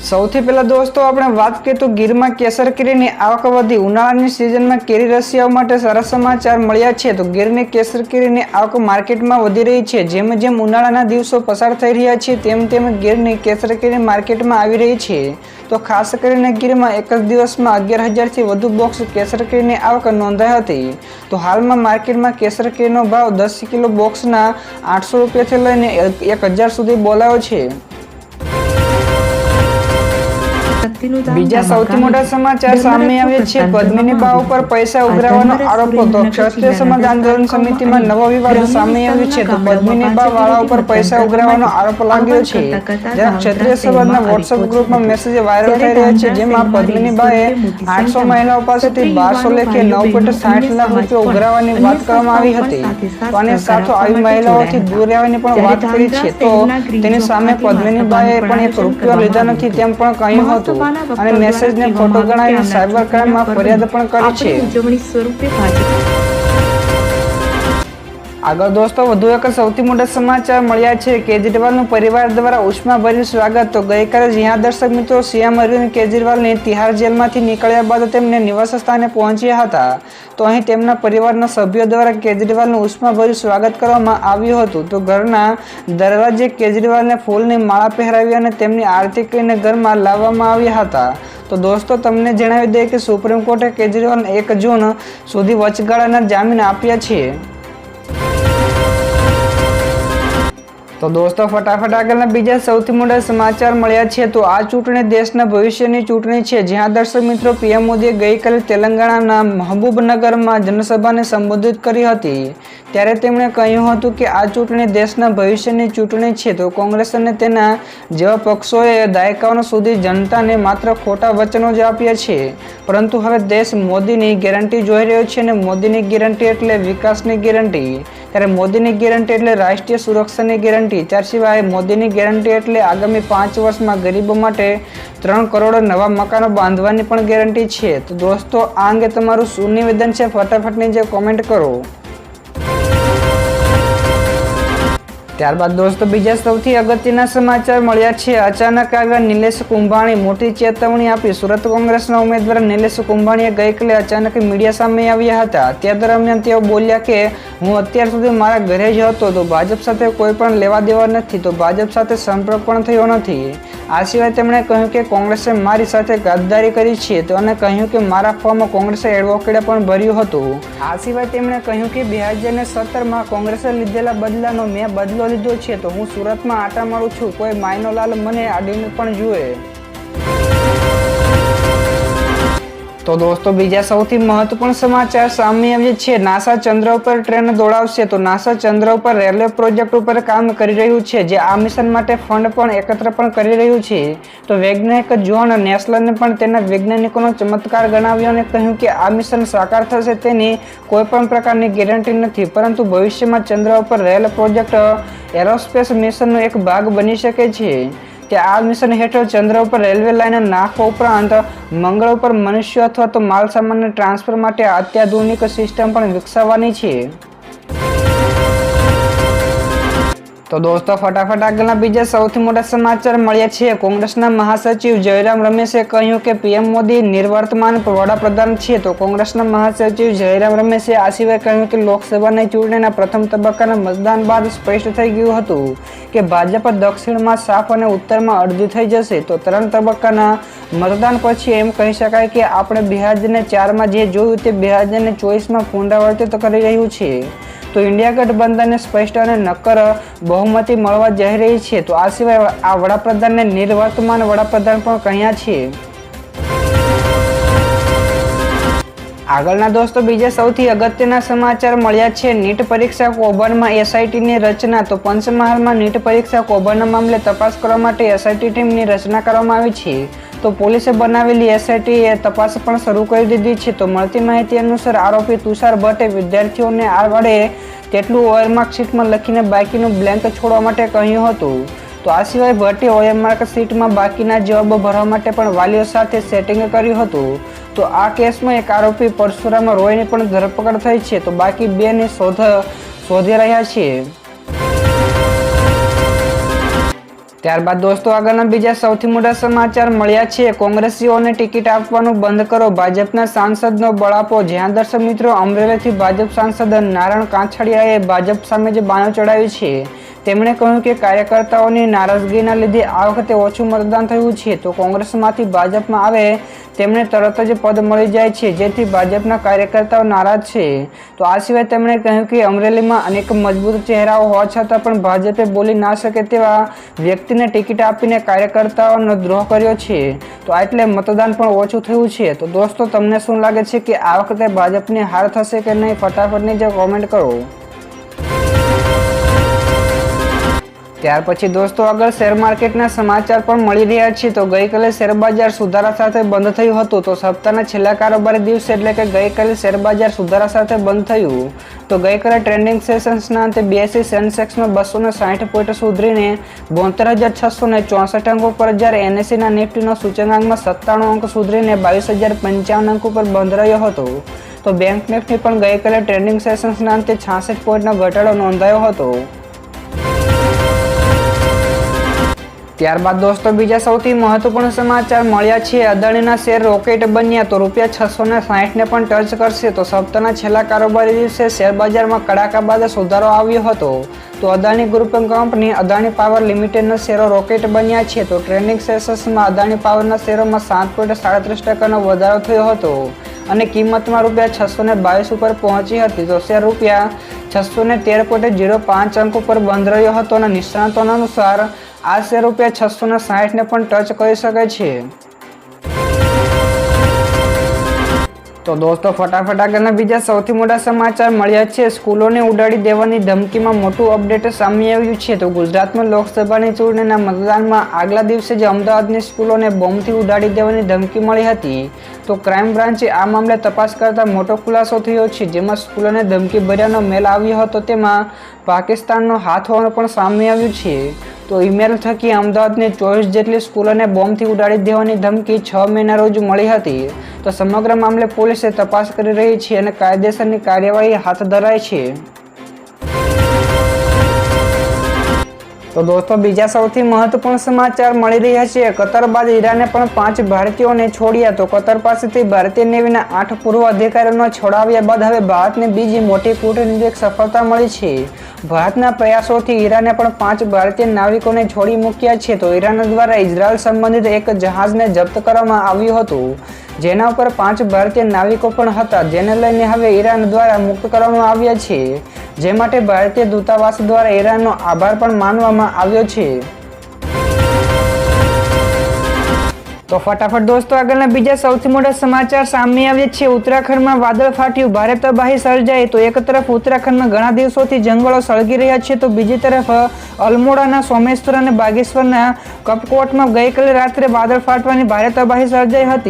સૌથી પહેલા દોસ્તો આપણે વાત કરીએ તો ગીરમાં કેસર કેરીની આવક વધી। ઉનાળાની સિઝનમાં કેરી રસિયાઓ માટે સારા સમાચાર મળ્યા છે। તો ગીરની કેસર કેરીની આવક માર્કેટમાં વધી રહી છે। જેમ જેમ ઉનાળાના દિવસો પસાર થઈ રહ્યા છે તેમ તેમ ગીરની કેસર કેરી માર્કેટમાં આવી રહી છે। તો ખાસ કરીને ગીરમાં એક જ દિવસમાં 11,000થી વધુ બોક્સ કેસર કેરીની આવક નોંધાઈ હતી। તો હાલમાં માર્કેટમાં કેસર કેરીનો ભાવ 10 કિલો બોક્સના 800 રૂપિયાથી લઈને 1,000 સુધી બોલાયો છે। બીજા સૌથી મોટા સમાચાર સામે આવ્યા છે। પદ્મિની બા ઉપર પૈસા ઉઘરાવવાનો આરોપ। તો ક્ષત્રિય સમાજ આંદોલન સમિતિમાં નવો વિવાદ સામે આવ્યો છે। તો પદ્મિની બા વાળા ઉપર પૈસા ઉઘરાવવાનો આરોપ લાગ્યો છે। જ્યારે ક્ષત્રિય સમાજના વોટ્સએપ ગ્રુપમાં મેસેજ વાયરલ થઈ રહ્યા છે, જેમાં પદ્મિની બાએ 800 મહિલાઓ પાસેથી 1200 લેખે 9.60 લાખ રૂપિયા ઉઘરાવવાની વાત કરવામાં આવી હતી। તો આની સાથે આવી મહિલાઓથી દૂર રહેવાની પણ વાત કરી છે। તો તેની સામે પદ્મિની બાએ પણ 1 રૂપિયો લીધા નથી તેમ પણ કહ્યું હતું અને મેસેજને ખોટો ગણાવીને સાયબર ક્રાઇમમાં ફરિયાદ પણ કરી છે। આગળ દોસ્તો વધુ એક સૌથી મોટા સમાચાર મળ્યા છે। કેજરીવાલનું પરિવાર દ્વારા ઉષ્માભર્યું સ્વાગત। તો ગઈકાલે જ્યાં દર્શક મિત્રો સીએમ અરવિંદ કેજરીવાલની તિહાર જેલમાંથી નીકળ્યા બાદ તેમને નિવાસ સ્થાને પહોંચ્યા હતા। તો અહીં તેમના પરિવારના સભ્યો દ્વારા કેજરીવાલનું ઉષ્માભર્યું સ્વાગત કરવામાં આવ્યું હતું। તો ઘરના દરવાજે કેજરીવાલને ફૂલની માળા પહેરાવી અને તેમની આરતી કરીને ઘરમાં લાવવામાં આવ્યા હતા। તો દોસ્તો તમને જણાવી દઈએ કે સુપ્રીમ કોર્ટે કેજરીવાલને 1 જૂન સુધી વચગાળાના જામીન આપ્યા છે। તો દોસ્તો ફટાફટ આગળના બીજા સૌથી મોટા સમાચાર મળ્યા છે। તો આ ચૂંટણી દેશના ભવિષ્યની ચૂંટણી છે, જ્યાં દર્શક મિત્રો પીએમ મોદીએ ગઈકાલે તેલંગાણાના મહબૂબનગરમાં જનસભાને સંબોધિત કરી હતી। ત્યારે તેમણે કહ્યું હતું કે આ ચૂંટણી દેશના ભવિષ્યની ચૂંટણી છે। તો કોંગ્રેસ અને તેના જેવા પક્ષોએ દાયકાઓ સુધી જનતાને માત્ર ખોટા વચનો જ આપ્યા છે, પરંતુ હવે દેશ મોદીની ગેરંટી જોઈ રહ્યો છે અને મોદીની ગેરંટી એટલે વિકાસની ગેરંટી, ત્યારે મોદીની ગેરંટી એટલે રાષ્ટ્રીય સુરક્ષાની ગેરંટી, ત્યાર સિવાય મોદીની ગેરંટી એટલે આગામી 5 વર્ષમાં ગરીબો માટે 3 કરોડ નવા મકાનો બાંધવાની પણ ગેરંટી છે। તો દોસ્તો આ અંગે તમારું શું નિવેદન છે ફટાફટ નીચે કોમેન્ટ કરો। ત્યારબાદ દોસ્તો બીજા સૌથી અગત્યના સમાચાર મળ્યા છે। અચાનક આવ્યા નિલેશ કુંભાણી, મોટી ચેતવણી આપી। સુરત કોંગ્રેસના ઉમેદવાર નિલેશ કુંભાણીએ ગઈકાલે અચાનક મીડિયા સામે આવ્યા હતા। તે દરમિયાન તેઓ બોલ્યા કે હું અત્યાર સુધી મારા ઘરે જ હતો, તો ભાજપ સાથે કોઈ પણ લેવા દેવા નથી, તો ભાજપ સાથે સંપર્ક પણ થયો નથી। આ સિવાય તેમણે કહ્યું કે કોંગ્રેસે મારી સાથે ગદ્દારી કરી છે, તો અને કહ્યું કે મારા ફોર્મ કોંગ્રેસે એડવોકેટે પણ ભર્યું હતું। આ સિવાય તેમણે કહ્યું કે 2017માં કોંગ્રેસે લીધેલા બદલાનો મેં બદલો લીધો છે, તો હું સુરતમાં આટા મારું છું, કોઈ માયનો લાલ મને આડીને પણ જુએ। તો દોસ્તો બીજા સૌથી મહત્વપૂર્ણ સમાચાર સામે આવ્યા છે। નાસા ચંદ્ર ઉપર ટ્રેન દોડાવશે। તો નાસા ચંદ્ર ઉપર રેલવે પ્રોજેક્ટ ઉપર કામ કરી રહ્યું છે, જે આ મિશન માટે ફંડ પણ એકત્ર પણ કરી રહ્યું છે। તો વૈજ્ઞાનિક જ્હોન નેસલને પણ તેના વૈજ્ઞાનિકોનો ચમત્કાર ગણાવ્યો અને કહ્યું કે આ મિશન સાકાર થશે તેની કોઈ પણ પ્રકારની ગેરંટી નથી, પરંતુ ભવિષ્યમાં ચંદ્ર ઉપર રેલ પ્રોજેક્ટ એરોસ્પેસ મિશનનો એક ભાગ બની શકે છે। કે આ મિશન હેઠળ ચંદ્ર ઉપર રેલવે લાઇન નાખવા ઉપરાંત મંગળ ઉપર મનુષ્યો અથવા તો માલ સામાનને ટ્રાન્સફર માટે અત્યાધુનિક સિસ્ટમ પણ વિકસાવવાની છે। તો દોસ્તો ફટાફટ આગળના બીજા સૌથી મોટા સમાચાર મળ્યા છે। કોંગ્રેસના મહાસચિવ જયરામ રમેશે કહ્યું કે પીએમ મોદી નિર્વર્તમાન વડાપ્રધાન છે। તો કોંગ્રેસના મહાસચિવ જયરામ રમેશે આ સિવાય કહ્યું કે લોકસભાની ચૂંટણીના પ્રથમ તબક્કાના મતદાન બાદ સ્પષ્ટ થઈ ગયું હતું કે ભાજપ દક્ષિણમાં સાફ અને ઉત્તરમાં અડધી થઈ જશે। તો 3 તબક્કાના મતદાન પછી એમ કહી શકાય કે આપણે 2004માં જે જોયું તે 2024માં પુનરાવર્તિત કરી રહ્યું છે। તો ઇન્ડિયા ગઠબંધનને સ્પષ્ટ અને નક્કર બહુમતી મળવા જઈ રહી છે। તો આ સિવાય આ વડાપ્રધાનને નિર્વર્તમાન વડાપ્રધાન પણ કહ્યા છે। આગળના દોસ્તો બીજા સૌથી અગત્યના સમાચાર મળ્યા છે। નીટ પરીક્ષા કૌભાંડમાં એસઆઈટીની રચના। તો પંચમહાલમાં નીટ પરીક્ષા કૌભાંડના મામલે તપાસ કરવા માટે એસઆઈટી ટીમની રચના કરવામાં આવી છે। તો પોલીસે બનાવેલી એસઆઈટીએ તપાસ પણ શરૂ કરી દીધી છે। તો મળતી માહિતી અનુસાર આરોપી તુષાર ભટ્ટે વિદ્યાર્થીઓને આ વડે તેટલું ઓએમઆર શીટમાં લખીને બાકીનું બ્લેન્ક છોડવા માટે કહ્યું હતું। તો આ સિવાય ભટ્ટે ઓએમઆર શીટમાં બાકીના જવાબો ભરવા માટે પણ વાલીઓ સાથે સેટિંગ કર્યું હતું। તો આ કેસમાં એક આરોપી પરશુરામ રોયની પણ ધરપકડ થઈ છે। તો બાકી 2ની શોધી રહ્યા છે। ત્યારબાદ દોસ્તો આગળના બીજા સૌથી મોટા સમાચાર મળ્યા છે. કોંગ્રેસીઓને ટિકિટ આપવાનું બંધ કરો, ભાજપના સાંસદનો બળાપો. જ્યાં દર્શક મિત્રો અમરેલીથી ભાજપ સાંસદ નારણ કાછડિયાએ ભાજપ સામે જે બાનો ચડાવ્યું છે, તેમણે કહ્યું કે કાર્યકર્તાઓની નારાજગીના લીધે આ વખતે ઓછું મતદાન થયું છે, તો કોંગ્રેસમાંથી ભાજપમાં આવે તેમને તરત જ પદ મળી જાય છે, જેથી ભાજપના કાર્યકર્તાઓ નારાજ છે. તો આ સિવાય તેમણે કહ્યું કે અમરેલીમાં અનેક મજબૂત ચહેરાઓ હોવા છતાં પણ ભાજપે બોલી ના શકે તેવા વ્યક્તિને ટિકિટ આપીને કાર્યકર્તાઓનો દ્રોહ કર્યો છે, તો એટલે મતદાન પણ ઓછું થયું છે. તો દોસ્તો તમને શું લાગે છે કે આ વખતે ભાજપની હાર થશે કે નહીં? ફટાફટની જે કોમેન્ટ કરો. ત્યાર પછી દોસ્તો આગળ શેર માર્કેટના સમાચાર પણ મળી રહ્યા છે. તો ગઈકાલે શેરબજાર સુધારા સાથે બંધ થયું હતું. તો સપ્તાહના છેલ્લા કારોબારી દિવસે એટલે કે ગઈકાલે શેરબજાર સુધારા સાથે બંધ થયું. તો ગઈકાલે ટ્રેન્ડિંગ સેશન્સના અંતે BSE સેન્સેક્સમાં 260 પોઈન્ટ સુધરીને 72,664 અંકો પર, જ્યારે NSEના નિફ્ટીનો સૂચકાંકમાં 97 અંક સુધરીને 22,055 અંકો પર બંધ રહ્યો હતો. તો બેંક નિફ્ટી પણ ગઈકાલે ટ્રેન્ડિંગ સેશન્સના અંતે 66 પોઈન્ટનો ઘટાડો નોંધાયો હતો. ત્યારબાદ દોસ્તો બીજા સૌથી મહત્વપૂર્ણ સમાચાર મળ્યા છે. અદાણીના શેર રોકેટ બન્યા, તો ₹660 ને પણ ટચ કરશે. તો સપ્તાહના છેલ્લા કારોબારી દિવસે શેરબજારમાં કડાકા બાદ સુધારો આવ્યો હતો. તો Adani group company Adani power લિમિટેડના શેરો રોકેટ બન્યા છે. તો ટ્રેન્ડિંગ સેશન્સમાં અદાણી પાવરના શેરોમાં 7.37% વધારો થયો હતો અને કિંમતમાં ₹622 ઉપર પહોંચી હતી. તો શેર ₹613.05 અંક ઉપર બંધ રહ્યો હતો અને નિષ્ણાતોના અનુસાર આ શેર ₹660 ને પણ ટચ કરી શકે છે. તો દોસ્તો ફટાફટ આગળના બીજા સૌથી મોટા સમાચાર મળ્યા છે. સ્કૂલોને ઉડાડી દેવાની ધમકીમાં મોટું અપડેટ સામે આવ્યું છે. તો ગુજરાતમાં લોકસભાની ચૂંટણીના મતદાનમાં આગલા દિવસે જ અમદાવાદની સ્કૂલોને બોમ્બથી ઉડાડી દેવાની ધમકી મળી હતી. તો ક્રાઇમ બ્રાન્ચે આ મામલે તપાસ કરતા મોટો ખુલાસો થયો છે, જેમાં સ્કૂલોને ધમકી ભર્યાનો મેલ આવ્યો હતો, તેમાં પાકિસ્તાનનો હાથ હોવાનું પણ સામે આવ્યું છે. તો ઈમેલ થકી અમદાવાદની 24 જેટલી સ્કૂલોને બોમ્બથી ઉડાડી દેવાની ધમકી 6 મેના રોજ મળી હતી. તો સમગ્ર મામલે પોલીસે તપાસ કરી રહી છે અને કાયદેસરની કાર્યવાહી હાથ ધરાઈ છે. તો દોસ્તો બીજા સૌથી મહત્વપૂર્ણ સમાચાર મળી રહ્યા છે. કતર બાદ ઈરાને પણ 5 ભારતીયોને છોડ્યા. તો કતર પાસેથી ભારતીય નેવીના 8 પૂર્વ અધિકારીઓને છોડાવ્યા બાદ હવે ભારતને બીજી મોટી કૂટનીતિક સફળતા મળી છે. ભારતના પ્રયાસોથી ઈરાને પણ 5 ભારતીય નાવિકોને છોડી મૂક્યા છે. તો ઈરાન દ્વારા ઇઝરાયલ સંબંધિત એક જહાજને જપ્ત કરવામાં આવ્યું હતું, જેના ઉપર 5 ભારતીય નાવિકો પણ હતા, જેને લઈને હવે ઈરાન દ્વારા મુક્ત કરવામાં આવ્યા છે, જે માટે ભારતીય દૂતાવાસ દ્વારા ઈરાનનો આભાર પણ માનવામાં આવ્યો છે. તો ફટાફટ દોસ્તો આગળના બીજા સૌથી મોટા સમાચાર સામે આવ્યા છે. ઉત્તરાખંડમાં વાદળ ફાટ્યું, ભારે તબાહી સર્જાઈ. તો એક તરફ ઉત્તરાખંડમાં ઘણા દિવસોથી જંગલો સળગી રહ્યા છે, તો બીજી તરફ અલ્મોડાના સોમેશ્વર અને બાગેશ્વરના કપકોટમાં ગઈકાલે રાત્રે વાદળ ફાટવાની ભારે તબાહી સર્જાઈ હતી.